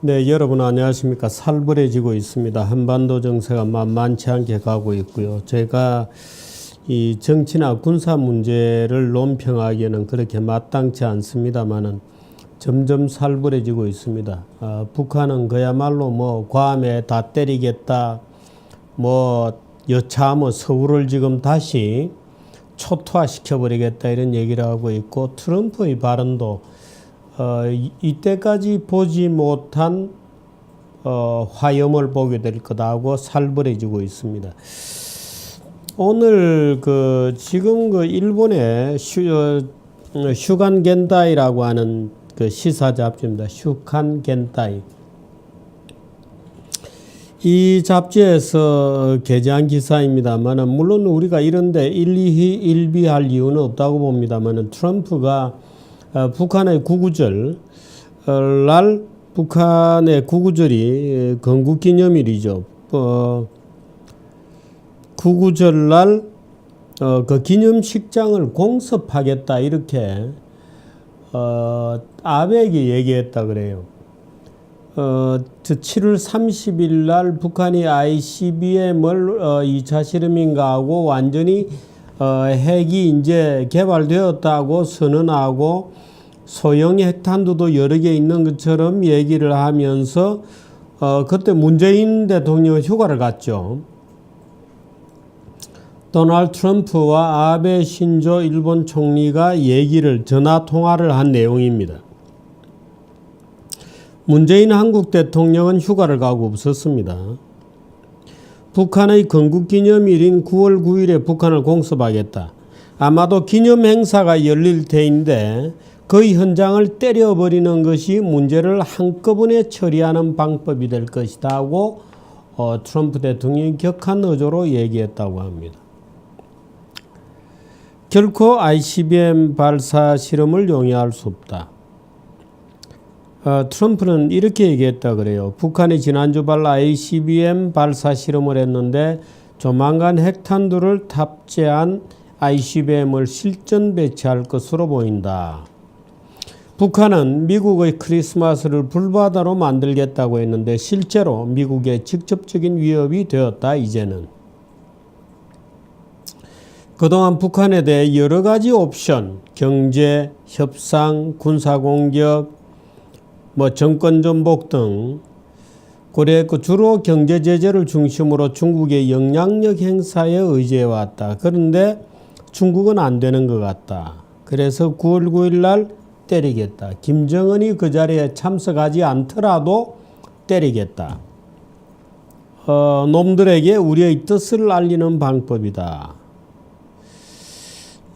네, 여러분 안녕하십니까. 살벌해지고 있습니다. 한반도 정세가 만만치 않게 가고 있고요. 제가 이 정치나 군사 문제를 논평하기에는 그렇게 마땅치 않습니다만은 점점 살벌해지고 있습니다. 북한은 그야말로 뭐 괌에 다 때리겠다, 뭐 여차 뭐 서울을 지금 다시 초토화시켜버리겠다 이런 얘기를 하고 있고, 트럼프의 발언도 이때까지 보지 못한 화염을 보게 될 거다고 살벌해지고 있습니다. 오늘 지금 일본의 슈간 겐다이라고 하는 그 시사 잡지입니다. 슈간 겐다이. 이 잡지에서 게재한 기사입니다만은, 물론 우리가 이런데 일비할 이유는 없다고 봅니다만은, 트럼프가 북한의 구구절 날, 북한의 구구절이 건국기념일이죠. 구구절 날 그 기념식장을 공습하겠다 이렇게 아베에게 얘기했다 그래요. 7월 30일 날 북한이 ICBM을 2차 실험인가 하고 완전히 핵이 이제 개발되었다고 선언하고 소형 핵탄두도 여러 개 있는 것처럼 얘기를 하면서 그때 문재인 대통령 휴가를 갔죠. 도널드 트럼프와 아베 신조 일본 총리가 전화 통화를 한 내용입니다. 문재인 한국 대통령은 휴가를 가고 없었습니다. 북한의 건국기념일인 9월 9일에 북한을 공습하겠다. 아마도 기념행사가 열릴 테인데 그 현장을 때려버리는 것이 문제를 한꺼번에 처리하는 방법이 될 것이다 하고 트럼프 대통령이 격한 어조로 얘기했다고 합니다. 결코 ICBM 발사 실험을 용인할 수 없다. 트럼프는 이렇게 얘기했다 그래요. 북한이 지난주 ICBM 발사 실험을 했는데 조만간 핵탄두를 탑재한 ICBM을 실전 배치할 것으로 보인다. 북한은 미국의 크리스마스를 불바다로 만들겠다고 했는데 실제로 미국의 직접적인 위협이 되었다. 이제는 그동안 북한에 대해 여러 가지 옵션, 경제, 협상, 군사공격, 정권 전복 등 고려했고, 주로 경제 제재를 중심으로 중국의 영향력 행사에 의지해왔다. 그런데 중국은 안 되는 것 같다. 그래서 9월 9일 날 때리겠다. 김정은이 그 자리에 참석하지 않더라도 때리겠다. 놈들에게 우리의 뜻을 알리는 방법이다.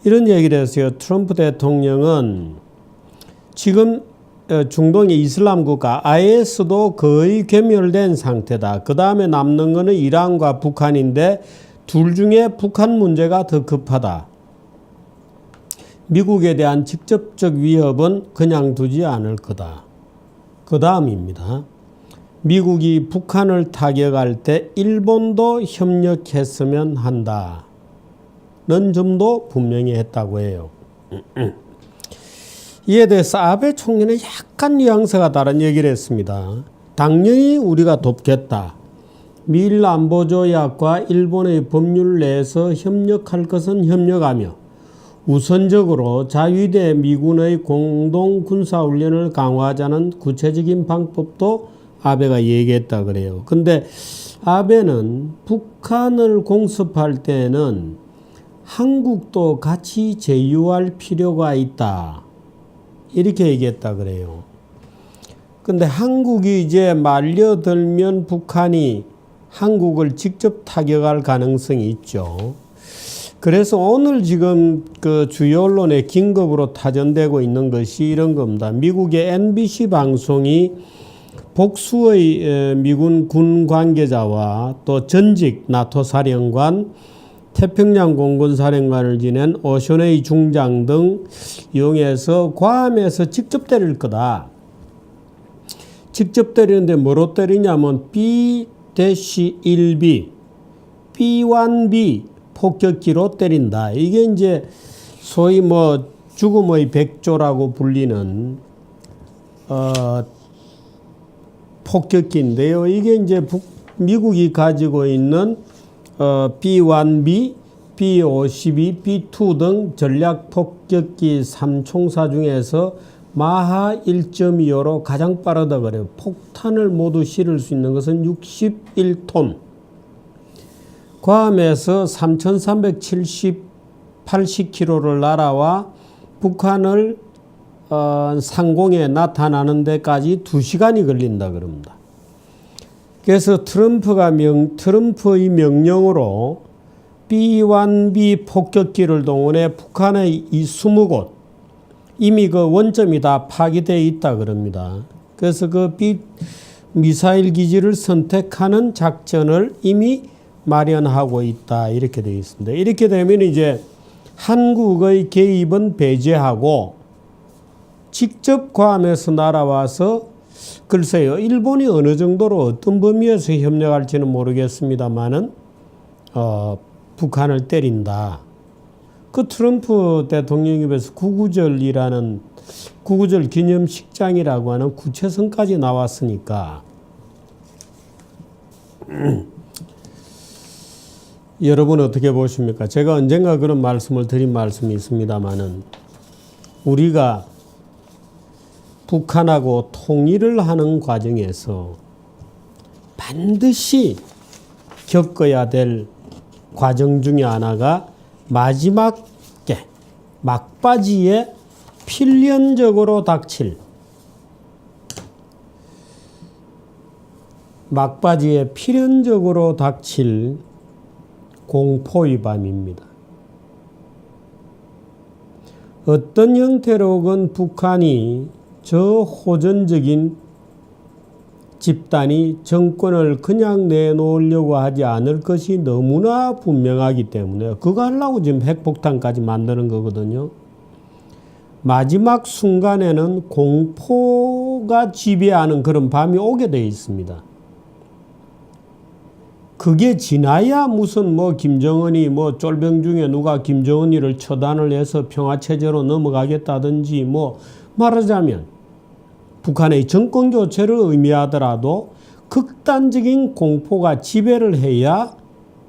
이런 얘기를 했어요. 트럼프 대통령은 지금 중동의 이슬람 국가 IS도 거의 괴멸된 상태다. 그 다음에 남는 거는 이란과 북한인데 둘 중에 북한 문제가 더 급하다. 미국에 대한 직접적 위협은 그냥 두지 않을 거다. 그 다음입니다. 미국이 북한을 타격할 때 일본도 협력했으면 한다. 는 점도 분명히 했다고 해요. 이에 대해서 아베 총리는 약간 뉘앙스가 다른 얘기를 했습니다. 당연히 우리가 돕겠다. 미일 안보조약과 일본의 법률 내에서 협력할 것은 협력하며 우선적으로 자위대 미군의 공동 군사훈련을 강화하자는 구체적인 방법도 아베가 얘기했다 그래요. 근데 아베는 북한을 공습할 때는 한국도 같이 제휴할 필요가 있다. 이렇게 얘기했다 그래요. 근데 한국이 이제 말려들면 북한이 한국을 직접 타격할 가능성이 있죠. 그래서 오늘 지금 그 주요 언론에 긴급으로 타전되고 있는 것이 이런 겁니다. 미국의 MBC 방송이 복수의 미군 군 관계자와 또 전직 나토 사령관, 태평양 공군 사령관을 지낸 오션의 중장 등 이용해서 괌에서 직접 때릴 거다. 직접 때리는데 뭐로 때리냐면 B-1B, B-1B 폭격기로 때린다. 이게 이제 소위 죽음의 백조라고 불리는 폭격기인데요. 이게 이제 미국이 가지고 있는 B-1B, B-52, B-2 등 전략 폭격기 3총사 중에서 마하 1.25로 가장 빠르다 그래요. 폭탄을 모두 실을 수 있는 것은 61톤. 괌에서 3,380km를 날아와 북한을 상공에 나타나는 데까지 2시간이 걸린다 그럽니다. 그래서 트럼프의 명령으로 B-1B 폭격기를 동원해 북한의 이 20곳 이미 그 원점이 다 파괴되어 있다 그럽니다. 그래서 그 미사일 기지를 선택하는 작전을 이미 마련하고 있다 이렇게 되어 있습니다. 이렇게 되면 이제 한국의 개입은 배제하고 직접 괌에서 날아와서 글쎄요, 일본이 어느 정도로 어떤 범위에서 협력할지는 모르겠습니다만은 북한을 때린다. 그 트럼프 대통령 입에서 구구절 기념식장이라고 하는 구체성까지 나왔으니까 여러분 어떻게 보십니까? 제가 언젠가 그런 말씀을 드린 말씀이 있습니다만은 우리가 북한하고 통일을 하는 과정에서 반드시 겪어야 될 과정 중에 하나가 마지막에 막바지에 필연적으로 닥칠 공포의 밤입니다. 어떤 형태로건 북한이 저 호전적인 집단이 정권을 그냥 내놓으려고 하지 않을 것이 너무나 분명하기 때문에 그거 하려고 지금 핵폭탄까지 만드는 거거든요. 마지막 순간에는 공포가 지배하는 그런 밤이 오게 되어 있습니다. 그게 지나야 무슨 김정은이 쫄병 중에 누가 김정은이를 처단을 해서 평화체제로 넘어가겠다든지 말하자면 북한의 정권 교체를 의미하더라도 극단적인 공포가 지배를 해야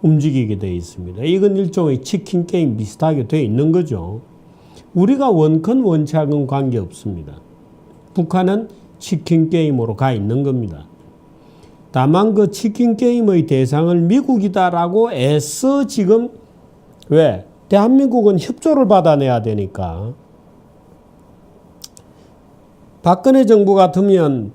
움직이게 되어 있습니다. 이건 일종의 치킨 게임 비슷하게 되어 있는 거죠. 우리가 원컨 원착은 관계없습니다. 북한은 치킨 게임으로 가 있는 겁니다. 다만 그 치킨 게임의 대상을 미국이다라고 애써 지금 왜? 대한민국은 협조를 받아내야 되니까. 박근혜 정부 같으면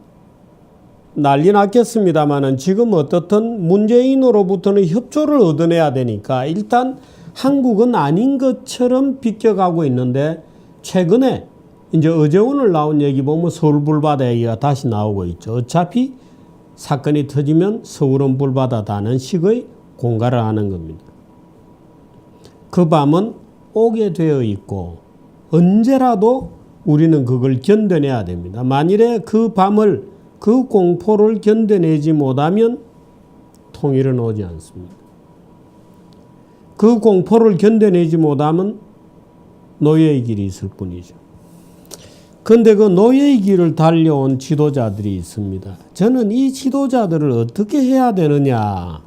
난리 났겠습니다만은 지금 어떻든 문재인으로부터는 협조를 얻어내야 되니까 일단 한국은 아닌 것처럼 비껴가고 있는데 최근에 이제 어제 오늘 나온 얘기 보면 서울 불바다 얘기가 다시 나오고 있죠. 어차피 사건이 터지면 서울은 불바다다는 식의 공갈을 하는 겁니다. 그 밤은 오게 되어 있고 언제라도 우리는 그걸 견뎌내야 됩니다. 만일에 그 밤을, 그 공포를 견뎌내지 못하면 통일은 오지 않습니다. 그 공포를 견뎌내지 못하면 노예의 길이 있을 뿐이죠. 그런데 그 노예의 길을 달려온 지도자들이 있습니다. 저는 이 지도자들을 어떻게 해야 되느냐.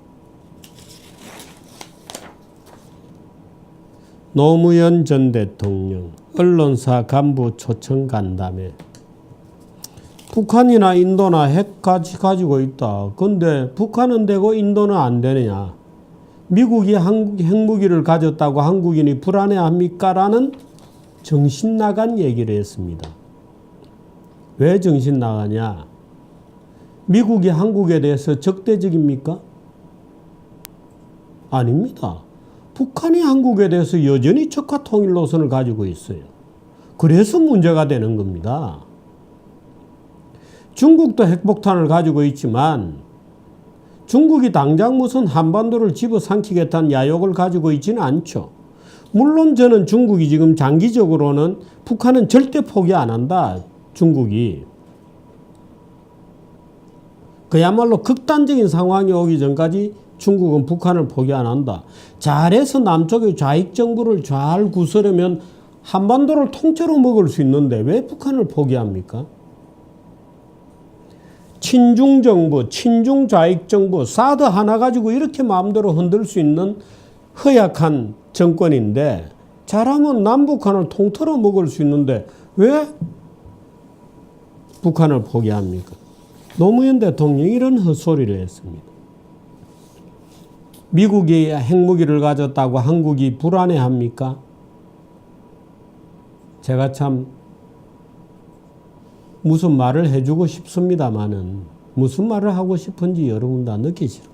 노무현 전 대통령 언론사 간부 초청 간담회. 북한이나 인도나 핵 같이 가지고 있다. 그런데 북한은 되고 인도는 안 되느냐. 미국이 한국 핵무기를 가졌다고 한국인이 불안해합니까? 라는 정신 나간 얘기를 했습니다. 왜 정신 나가냐? 미국이 한국에 대해서 적대적입니까? 아닙니다. 북한이 한국에 대해서 여전히 적화 통일 노선을 가지고 있어요. 그래서 문제가 되는 겁니다. 중국도 핵폭탄을 가지고 있지만 중국이 당장 무슨 한반도를 집어삼키겠다는 야욕을 가지고 있지는 않죠. 물론 저는 중국이 지금 장기적으로는 북한은 절대 포기 안 한다. 중국이. 그야말로 극단적인 상황이 오기 전까지 중국은 북한을 포기 안 한다. 잘해서 남쪽의 좌익 정부를 잘 구설하면 한반도를 통째로 먹을 수 있는데 왜 북한을 포기합니까? 친중 정부, 친중 좌익 정부, 사드 하나 가지고 이렇게 마음대로 흔들 수 있는 허약한 정권인데 잘하면 남북한을 통틀어 먹을 수 있는데 왜 북한을 포기합니까? 노무현 대통령이 이런 헛소리를 했습니다. 미국이 핵무기를 가졌다고 한국이 불안해합니까? 제가 참 무슨 말을 해주고 싶습니다마는 무슨 말을 하고 싶은지 여러분 다 느끼시죠.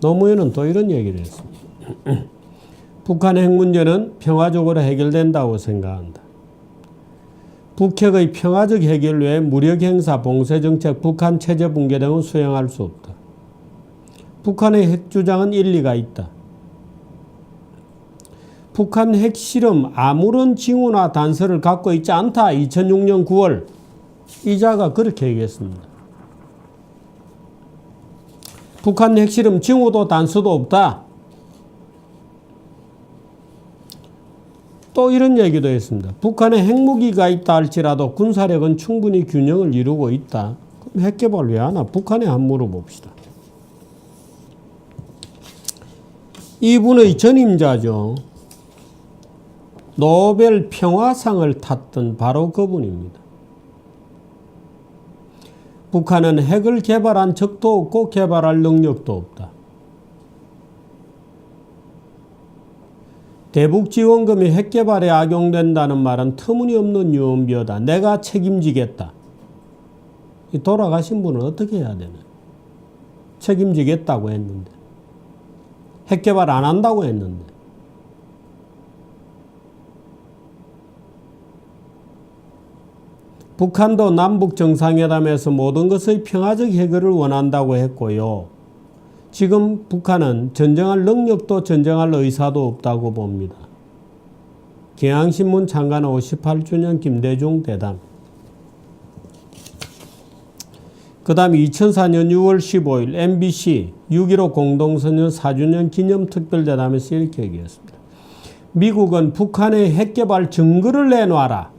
노무현은 또 이런 얘기를 했습니다. 북한 핵 문제는 평화적으로 해결된다고 생각한다. 북핵의 평화적 해결 외에 무력 행사, 봉쇄 정책, 북한 체제 붕괴 등은 수용할 수 없다. 북한의 핵 주장은 일리가 있다. 북한 핵실험 아무런 징후나 단서를 갖고 있지 않다. 2006년 9월 이자가 그렇게 얘기했습니다. 북한 핵실험 징후도 단서도 없다. 또 이런 얘기도 했습니다. 북한에 핵무기가 있다 할지라도 군사력은 충분히 균형을 이루고 있다. 그럼 핵개발 왜 하나? 북한에 한번 물어봅시다. 이분의 전임자죠. 노벨 평화상을 탔던 바로 그분입니다. 북한은 핵을 개발한 적도 없고 개발할 능력도 없다. 대북지원금이 핵개발에 악용된다는 말은 터무니없는 유언비어다. 내가 책임지겠다. 이 돌아가신 분은 어떻게 해야 되나? 책임지겠다고 했는데. 핵개발 안 한다고 했는데. 북한도 남북 정상회담에서 모든 것의 평화적 해결을 원한다고 했고요. 지금 북한은 전쟁할 능력도 전쟁할 의사도 없다고 봅니다. 경향신문 창간 58주년 김대중 대담. 그 다음 2004년 6월 15일 MBC 6.15 공동선언 4주년 기념특별대담에서 이렇게 얘기했습니다. 미국은 북한의 핵개발 증거를 내놔라.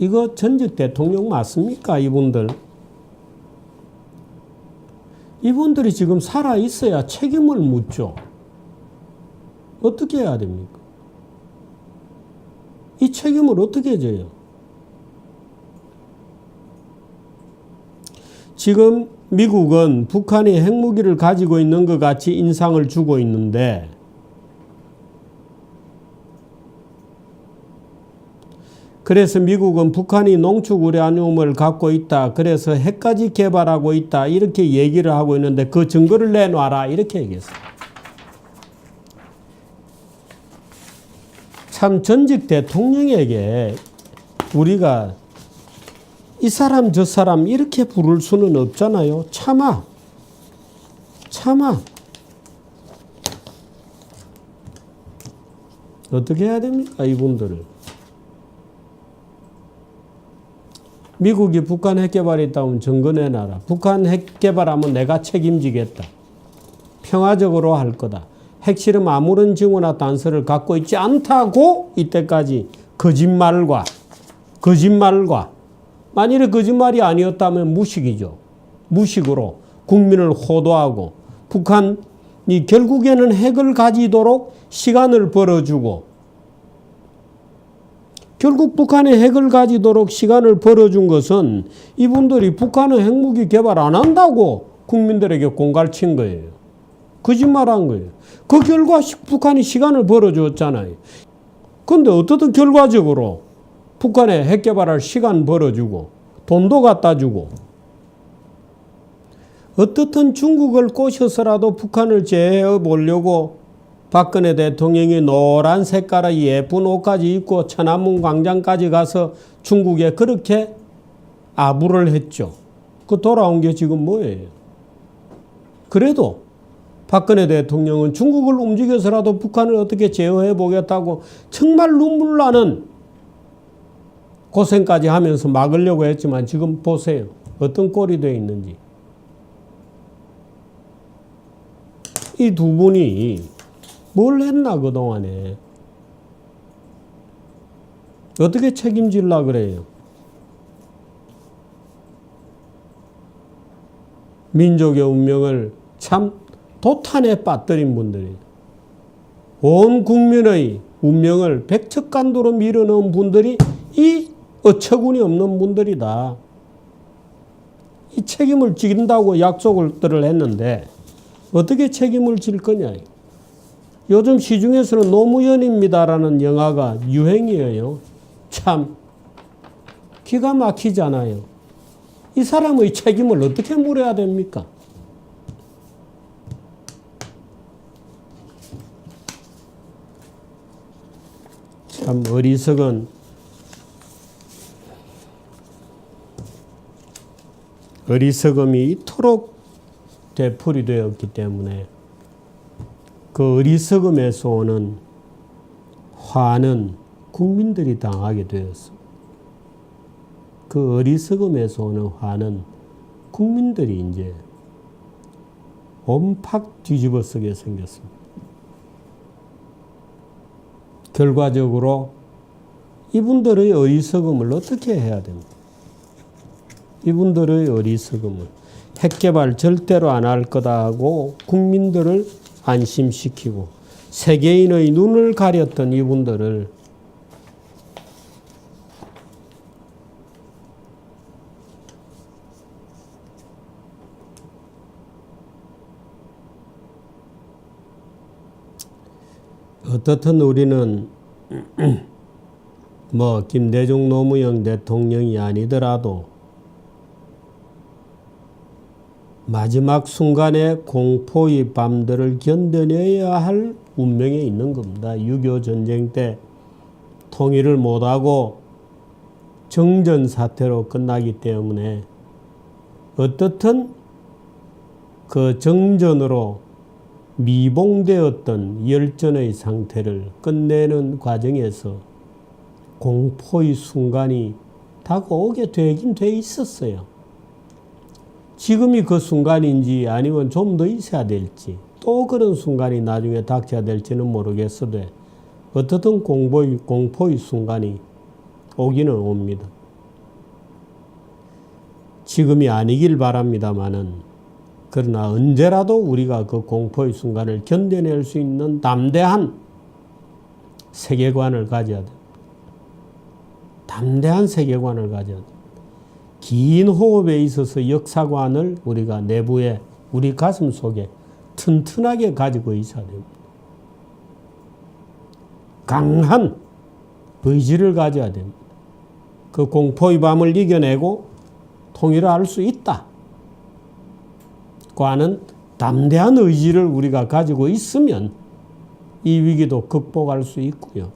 이거 전직 대통령 맞습니까? 이분들이 지금 살아있어야 책임을 묻죠. 어떻게 해야 됩니까? 이 책임을 어떻게 져요? 지금 미국은 북한이 핵무기를 가지고 있는 것 같이 인상을 주고 있는데 그래서 미국은 북한이 농축 우라늄을 갖고 있다. 그래서 핵까지 개발하고 있다. 이렇게 얘기를 하고 있는데 그 증거를 내놔라. 이렇게 얘기했어요. 참 전직 대통령에게 우리가 이 사람 저 사람 이렇게 부를 수는 없잖아요. 참아. 어떻게 해야 됩니까? 이분들을. 미국이 북한 핵개발이 있다면 증거 내놔라. 북한 핵개발하면 내가 책임지겠다. 평화적으로 할 거다. 핵실험 아무런 징후나 단서를 갖고 있지 않다고 이때까지 거짓말과 만일에 거짓말이 아니었다면 무식이죠. 무식으로 국민을 호도하고 북한이 결국에는 핵을 가지도록 시간을 벌어주고 결국 북한의 핵을 가지도록 시간을 벌어준 것은 이분들이 북한은 핵무기 개발 안 한다고 국민들에게 공갈친 거예요. 거짓말한 거예요. 그 결과 북한이 시간을 벌어줬잖아요. 그런데 어떻든 결과적으로 북한에 핵 개발할 시간 벌어주고 돈도 갖다 주고 어떻든 중국을 꼬셔서라도 북한을 제어해 보려고 박근혜 대통령이 노란 색깔의 예쁜 옷까지 입고 천안문 광장까지 가서 중국에 그렇게 아부를 했죠. 그 돌아온 게 지금 뭐예요? 그래도 박근혜 대통령은 중국을 움직여서라도 북한을 어떻게 제어해 보겠다고 정말 눈물 나는 고생까지 하면서 막으려고 했지만 지금 보세요. 어떤 꼴이 되어 있는지. 이 두 분이 뭘 했나 그동안에. 어떻게 책임질라 그래요? 민족의 운명을 참 도탄에 빠뜨린 분들이, 온 국민의 운명을 백척간도로 밀어넣은 분들이 이 어처구니 없는 분들이다. 이 책임을 지긴다고 약속을 했는데 어떻게 책임을 질 거냐. 요즘 시중에서는 노무현입니다라는 영화가 유행이에요. 참 기가 막히잖아요. 이 사람의 책임을 어떻게 물어야 됩니까? 참 어리석음이 이토록 되풀이 되었기 때문에 그 어리석음에서 오는 화는 국민들이 당하게 되었습니다. 그 어리석음에서 오는 화는 국민들이 이제 온팍 뒤집어 쓰게 생겼습니다. 결과적으로 이분들의 어리석음을 어떻게 해야 됩니까? 이분들의 어리석음을 핵개발 절대로 안 할 거다 하고 국민들을 안심시키고 세계인의 눈을 가렸던 이분들을 어떻든 우리는 뭐 김대중 노무현 대통령이 아니더라도 마지막 순간에 공포의 밤들을 견뎌내야 할 운명에 있는 겁니다. 6.25 전쟁 때 통일을 못하고 정전 사태로 끝나기 때문에 어떻든 그 정전으로 미봉되었던 열전의 상태를 끝내는 과정에서 공포의 순간이 다가오게 되긴 돼 있었어요. 지금이 그 순간인지 아니면 좀 더 있어야 될지 또 그런 순간이 나중에 닥쳐야 될지는 모르겠어도 어떻든 공포의 순간이 오기는 옵니다. 지금이 아니길 바랍니다마는 그러나 언제라도 우리가 그 공포의 순간을 견뎌낼 수 있는 담대한 세계관을 가져야 됩니다. 담대한 세계관을 가져야 됩니다. 긴 호흡에 있어서 역사관을 우리가 내부에 우리 가슴 속에 튼튼하게 가지고 있어야 됩니다. 강한 의지를 가져야 됩니다. 그 공포의 밤을 이겨내고 통일을 할 수 있다. 과는 담대한 의지를 우리가 가지고 있으면 이 위기도 극복할 수 있고요.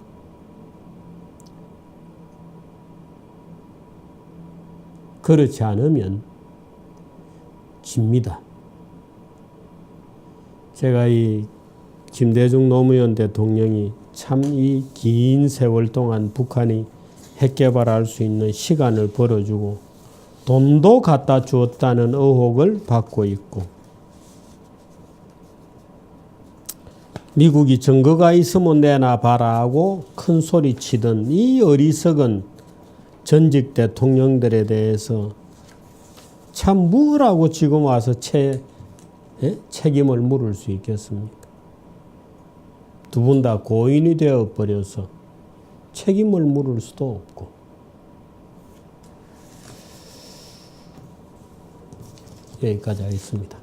그렇지 않으면 집니다. 제가 이 김대중 노무현 대통령이 참 이 긴 세월 동안 북한이 핵개발할 수 있는 시간을 벌어주고 돈도 갖다 주었다는 의혹을 받고 있고 미국이 증거가 있으면 내놔봐라 하고 큰 소리 치던 이 어리석은 전직 대통령들에 대해서 참 뭐라고 지금 와서 책임을 물을 수 있겠습니까? 두 분 다 고인이 되어버려서 책임을 물을 수도 없고 여기까지 하겠습니다.